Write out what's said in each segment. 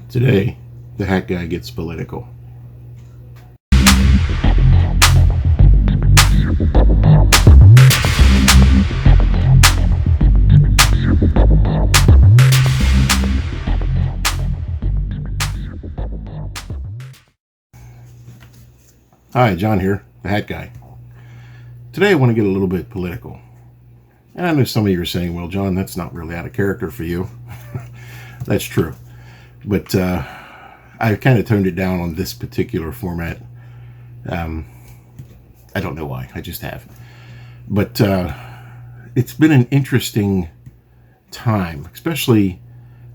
Today, the hat guy gets political. Hi, John here, the hat guy. Today I want to get a little bit political. And I know some of you are saying, well, John, that's not really out of character for you. That's true. But I've kind of toned it down on this particular format. I don't know why, I just have. But it's been an interesting time, especially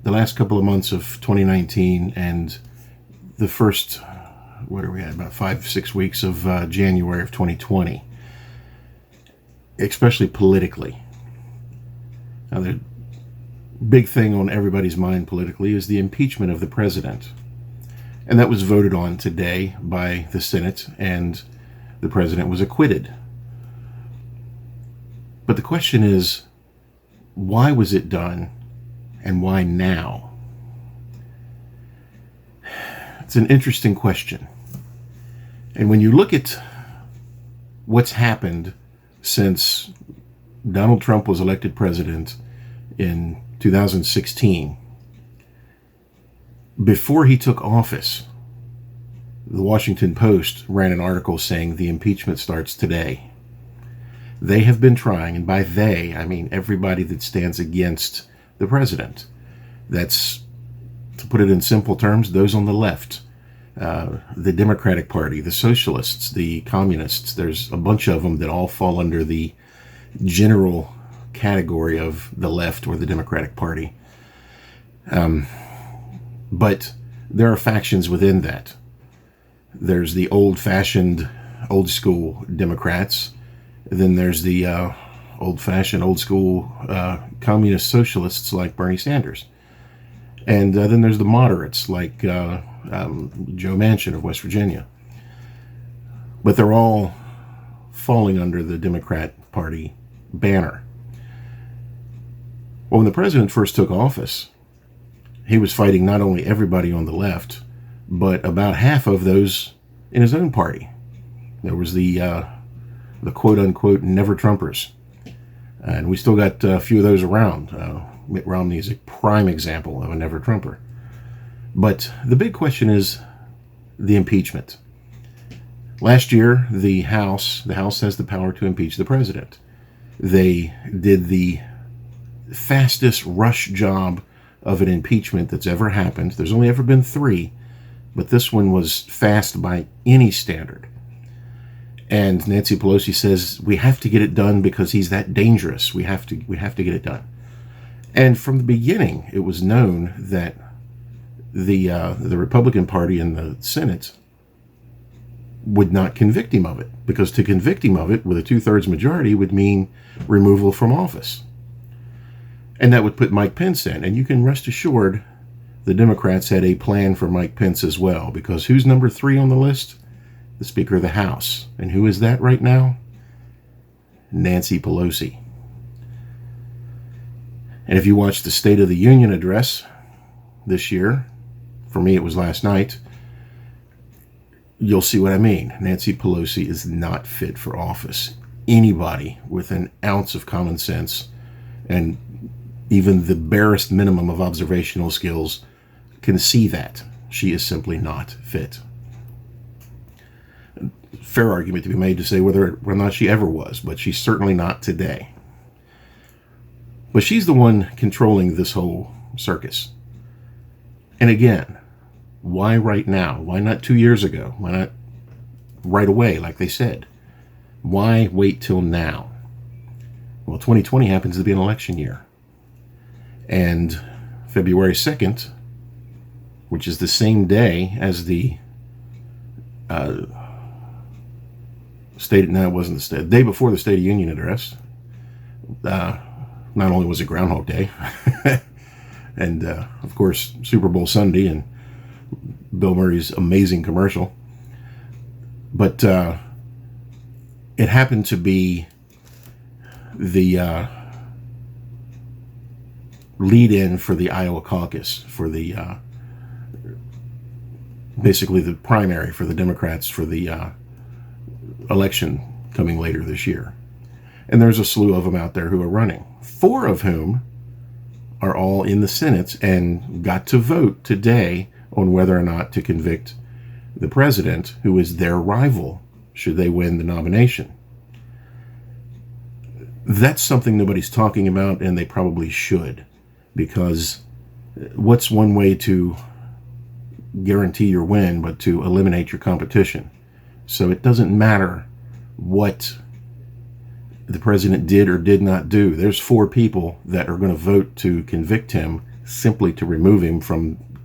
the last couple of months of 2019 and the first, what are we at, about 5-6 weeks of January of 2020, especially politically. Now, the big thing on everybody's mind politically is the impeachment of the president. And that was voted on today by the Senate, and the president was acquitted. But the question is, why was it done, and why now? It's an interesting question. And when you look at what's happened since Donald Trump was elected president in 2016, before he took office, the Washington Post ran an article saying the impeachment starts today. They have been trying, and by they, I mean everybody that stands against the president. That's, to put it in simple terms, those on the left, the Democratic Party, the socialists, the communists. There's a bunch of them that all fall under the general category of the left or the Democratic Party. But there are factions within that. There's the old-fashioned, old-school Democrats. Then there's the old-fashioned, old-school communist socialists like Bernie Sanders. And then there's the moderates like Joe Manchin of West Virginia. But they're all falling under the Democrat Party banner. Well, when the president first took office, he was fighting not only everybody on the left, but about half of those in his own party. There was the quote-unquote never-Trumpers. And we still got a few of those around. Mitt Romney is a prime example of a never-Trumper. But the big question is the impeachment. Last year, the House has the power to impeach the president. They did the fastest rush job of an impeachment that's ever happened. There's only ever been 3, but this one was fast by any standard. And Nancy Pelosi says, we have to get it done because he's that dangerous. We have to get it done. And from the beginning, it was known that the Republican Party in the Senate would not convict him of it, because to convict him of it with a 2/3 majority would mean removal from office. And that would put Mike Pence in. And you can rest assured the Democrats had a plan for Mike Pence as well, because who's number 3 on the list? The Speaker of the House. And who is that right now? Nancy Pelosi. And if you watch the State of the Union address this year, for me it was last night, you'll see what I mean. Nancy Pelosi is not fit for office. Anybody with an ounce of common sense and even the barest minimum of observational skills can see that. She is simply not fit. Fair argument to be made to say whether or not she ever was, but she's certainly not today. But she's the one controlling this whole circus. And again, why right now? Why not 2 years ago? Why not right away, like they said? Why wait till now? Well, 2020 happens to be an election year. And February 2nd, which is the same day as the day before the State of Union address. Not only was it Groundhog Day, and of course Super Bowl Sunday and Bill Murray's amazing commercial, but it happened to be the lead-in for the Iowa caucus for the basically the primary for the Democrats for the election coming later this year. And there's a slew of them out there who are running, 4 of whom are all in the Senate and got to vote today on whether or not to convict the president, who is their rival, should they win the nomination. That's something nobody's talking about, and they probably should, because what's one way to guarantee your win but to eliminate your competition? So it doesn't matter what the president did or did not do. There's 4 people that are going to vote to convict him simply to remove him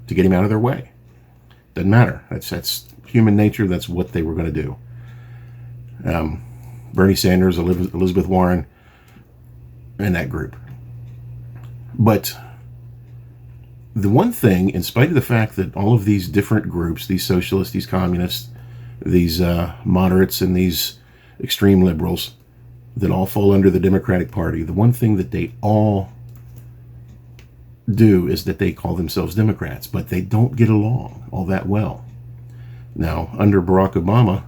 to get him out of their way. Doesn't matter. That's human nature. That's what they were going to do. Bernie Sanders, Elizabeth Warren, and that group. But the one thing, in spite of the fact that all of these different groups, these socialists, these communists, these moderates, and these extreme liberals that all fall under the Democratic Party, the one thing that they all do is that they call themselves Democrats, but they don't get along all that well. Now, under Barack Obama,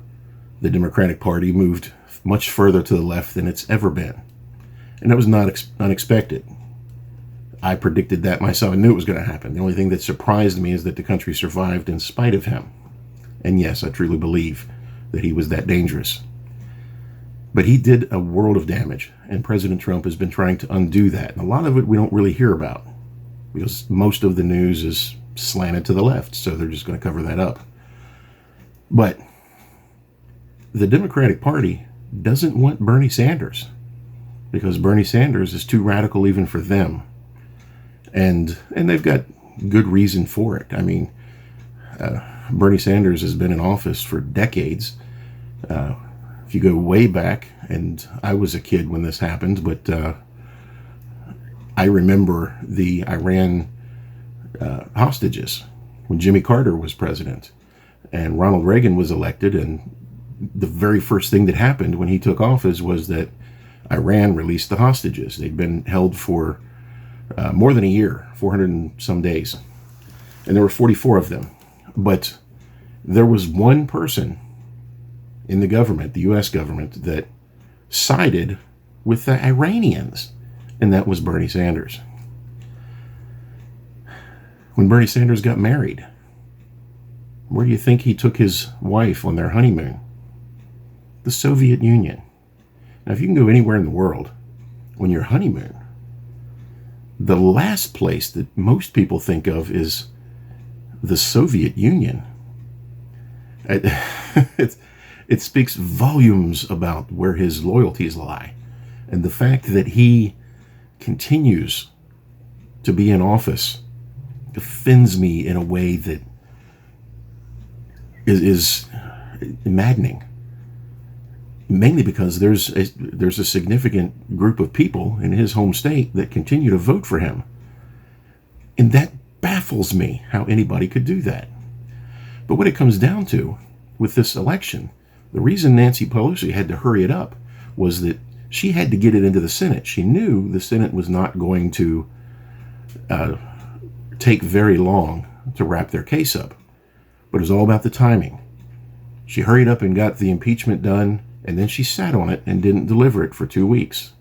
the Democratic Party moved much further to the left than it's ever been. And that was not unexpected. I predicted that myself. I knew it was going to happen. The only thing that surprised me is that the country survived in spite of him. And yes, I truly believe that he was that dangerous. But he did a world of damage, and President Trump has been trying to undo that. And a lot of it we don't really hear about, because most of the news is slanted to the left, so they're just going to cover that up. But the Democratic Party doesn't want Bernie Sanders, because Bernie Sanders is too radical even for them. And they've got good reason for it. I mean, Bernie Sanders has been in office for decades. If you go way back, and I was a kid when this happened, but I remember the Iran hostages when Jimmy Carter was president and Ronald Reagan was elected, and the very first thing that happened when he took office was that Iran released the hostages. They'd been held for more than a year, 400 and some days, and there were 44 of them. But there was one person in the government, the U.S. government, that sided with the Iranians, and that was Bernie Sanders. When Bernie Sanders got married, where do you think he took his wife on their honeymoon? The Soviet Union. Now, if you can go anywhere in the world on your honeymoon, the last place that most people think of is the Soviet Union. It speaks volumes about where his loyalties lie. And the fact that he continues to be in office offends me in a way that is maddening. Mainly because there's a significant group of people in his home state that continue to vote for him. And that baffles me, how anybody could do that. But what it comes down to with this election, the reason Nancy Pelosi had to hurry it up was that she had to get it into the Senate. She knew the Senate was not going to take very long to wrap their case up. But it was all about the timing. She hurried up and got the impeachment done, and then she sat on it and didn't deliver it for 2 weeks.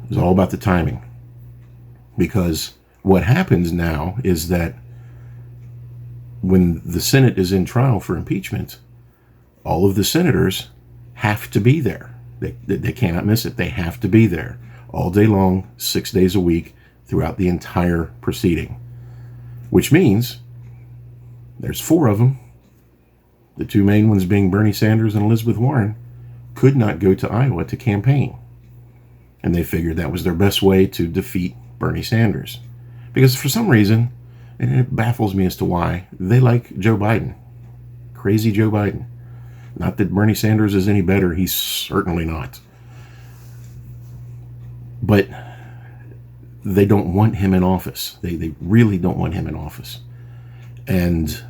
It was all about the timing. Because what happens now is that when the Senate is in trial for impeachment, all of the senators have to be there. They cannot miss it. They have to be there all day long, 6 days a week, throughout the entire proceeding. Which means there's 4 of them. The 2 main ones being Bernie Sanders and Elizabeth Warren could not go to Iowa to campaign. And they figured that was their best way to defeat Bernie Sanders. Because for some reason, and it baffles me as to why, they like Joe Biden. Crazy Joe Biden. Not that Bernie Sanders is any better. He's certainly not. But they don't want him in office. They really don't want him in office. And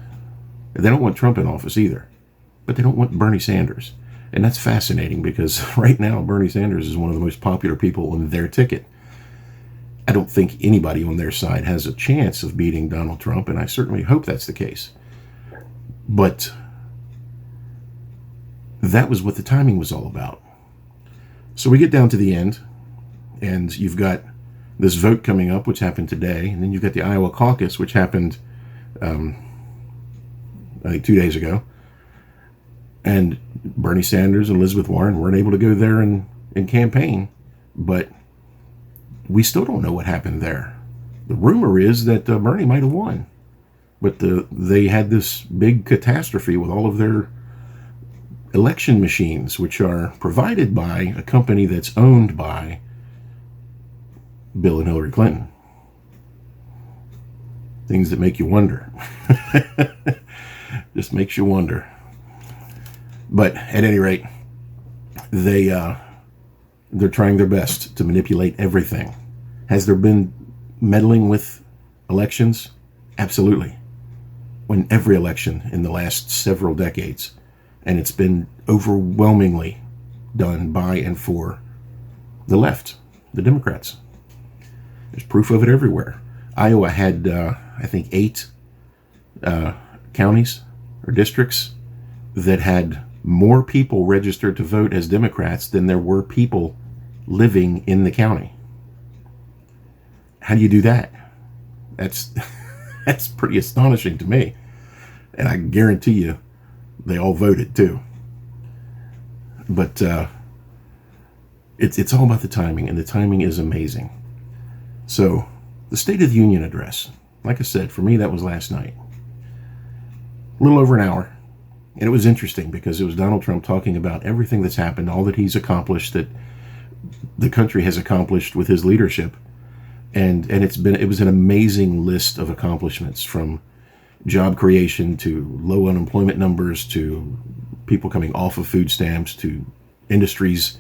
they don't want Trump in office either. But they don't want Bernie Sanders. And that's fascinating because right now Bernie Sanders is one of the most popular people on their ticket. I don't think anybody on their side has a chance of beating Donald Trump, and I certainly hope that's the case. But that was what the timing was all about. So we get down to the end, and you've got this vote coming up, which happened today, and then you've got the Iowa caucus, which happened, I think 2 days ago. And Bernie Sanders and Elizabeth Warren weren't able to go there and campaign, but we still don't know what happened there. The rumor is that Bernie might have won, but they had this big catastrophe with all of their election machines, which are provided by a company that's owned by Bill and Hillary Clinton. Things that make you wonder. Just makes you wonder. But at any rate, they're trying their best to manipulate everything. Has there been meddling with elections? Absolutely. In every election in the last several decades. And it's been overwhelmingly done by and for the left, the Democrats. There's proof of it everywhere. Iowa had, I think, 8 counties or districts that had more people registered to vote as Democrats than there were people living in the county. How do you do that? That's pretty astonishing to me. And I guarantee you, they all voted too. But it's all about the timing, and the timing is amazing. So, the State of the Union address, like I said, for me that was last night. A little over an hour. And it was interesting because it was Donald Trump talking about everything that's happened, all that he's accomplished, that the country has accomplished with his leadership. And it was an amazing list of accomplishments, from job creation to low unemployment numbers to people coming off of food stamps to industries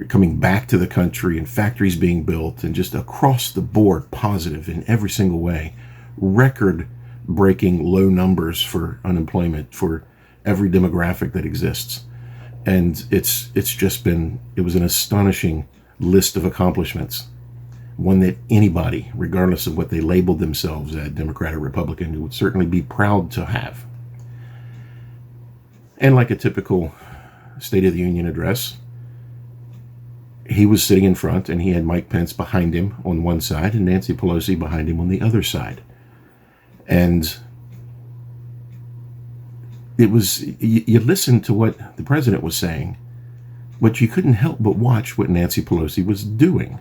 coming back to the country and factories being built, and just across the board positive in every single way. Record-breaking low numbers for unemployment for every demographic that exists. And it was an astonishing list of accomplishments. One that anybody, regardless of what they labeled themselves as, Democrat or Republican, would certainly be proud to have. And like a typical State of the Union address, he was sitting in front, and he had Mike Pence behind him on one side and Nancy Pelosi behind him on the other side. And it was, you listened to what the president was saying, but you couldn't help but watch what Nancy Pelosi was doing,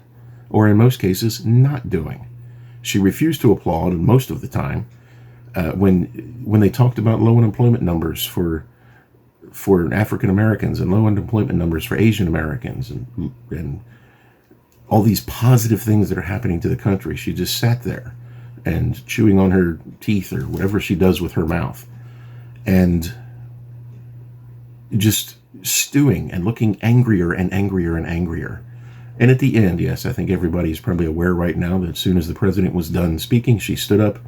or in most cases, not doing. She refused to applaud most of the time when they talked about low unemployment numbers for African Americans and low unemployment numbers for Asian Americans and all these positive things that are happening to the country. She just sat there and chewing on her teeth or whatever she does with her mouth, and just stewing and looking angrier and angrier and angrier. And at the end, yes, I think everybody's probably aware right now that as soon as the president was done speaking, she stood up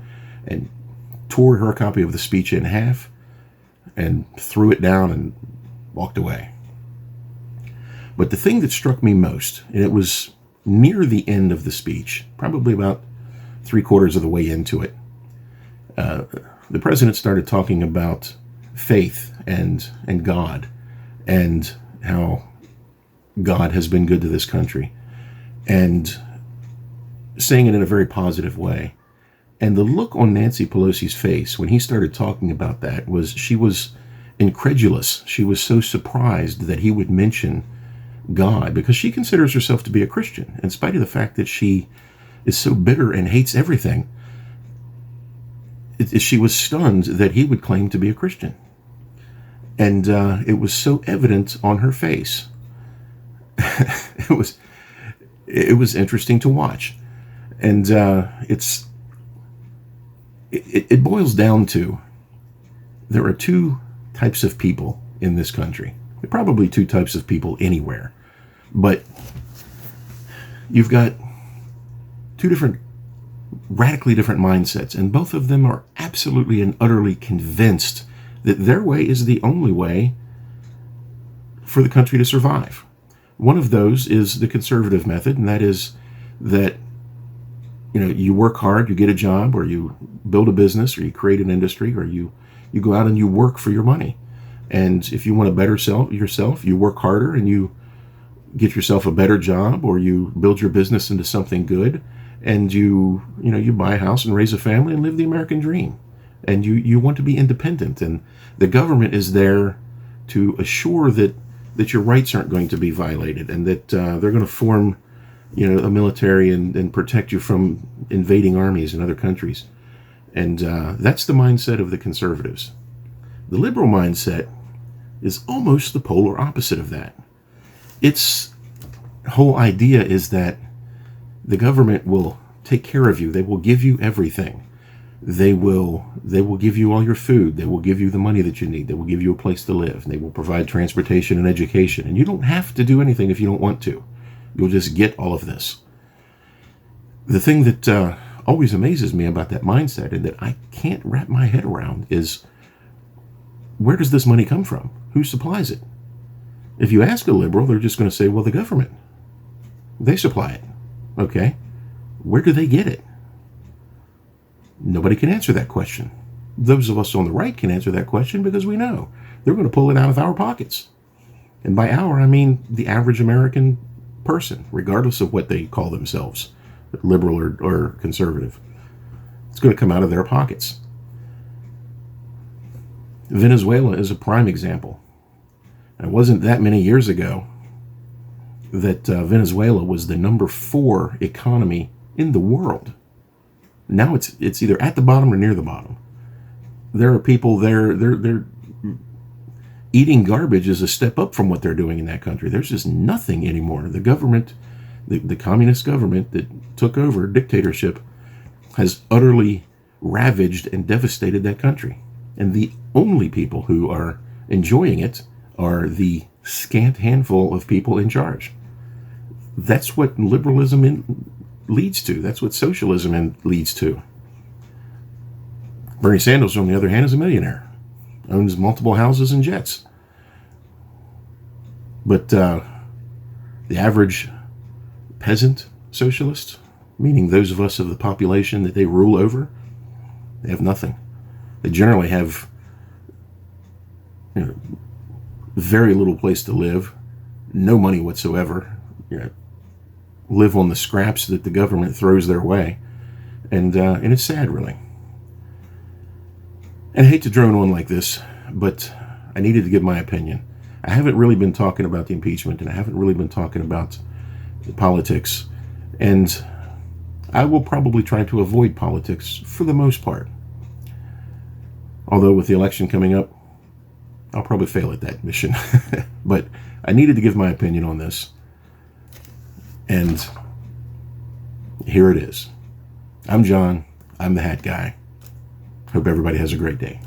and tore her copy of the speech in half and threw it down and walked away. But the thing that struck me most, and it was near the end of the speech, probably about 3/4 of the way into it, the president started talking about faith and God, and how God has been good to this country, and saying it in a very positive way. And the look on Nancy Pelosi's face when he started talking about that was, she was incredulous. She was so surprised that he would mention God, because she considers herself to be a Christian, in spite of the fact that she is so bitter and hates everything. She was stunned that he would claim to be a Christian. And it was so evident on her face. It was interesting to watch. And it boils down to, there are 2 types of people in this country. There are probably 2 types of people anywhere. But you've got 2 radically different mindsets, and both of them are absolutely and utterly convinced that their way is the only way for the country to survive. One of those is the conservative method, and that is that you work hard, you get a job, or you build a business, or you create an industry, or you go out and you work for your money. And if you want to better yourself, you work harder and you get yourself a better job, or you build your business into something good, and you buy a house and raise a family and live the American dream. And you want to be independent, and the government is there to assure that your rights aren't going to be violated, and that they're going to form a military and protect you from invading armies in other countries. And that's the mindset of the conservatives. The liberal mindset is almost the polar opposite of that. Its whole idea is that the government will take care of you. They will give you everything. They will give you all your food. They will give you the money that you need. They will give you a place to live. They will provide transportation and education. And you don't have to do anything if you don't want to. You'll just get all of this. The thing that always amazes me about that mindset, and that I can't wrap my head around, is where does this money come from? Who supplies it? If you ask a liberal, they're just going to say, well, the government. They supply it. Okay. Where do they get it? Nobody can answer that question. Those of us on the right can answer that question, because we know they're going to pull it out of our pockets. And by our, I mean the average American person, regardless of what they call themselves, liberal or conservative. It's going to come out of their pockets. Venezuela is a prime example. It wasn't that many years ago that Venezuela was the number 4 economy in the world. Now it's either at the bottom or near the bottom. There are people there, they're eating garbage is a step up from what they're doing in that country. There's just nothing anymore. The government, the communist government that took over dictatorship, has utterly ravaged and devastated that country. And the only people who are enjoying it are the scant handful of people in charge. That's what liberalism leads to. That's what socialism leads to. Bernie Sanders, on the other hand, is a millionaire. Owns multiple houses and jets. But the average peasant socialist, meaning those of us of the population that they rule over, they have nothing. They generally have very little place to live, no money whatsoever, live on the scraps that the government throws their way, and it's sad, really. And I hate to drone on like this, but I needed to give my opinion. I haven't really been talking about the impeachment, and I haven't really been talking about politics, and I will probably try to avoid politics for the most part. Although with the election coming up, I'll probably fail at that mission. But I needed to give my opinion on this. And here it is. I'm John. I'm the Hat Guy. Hope everybody has a great day.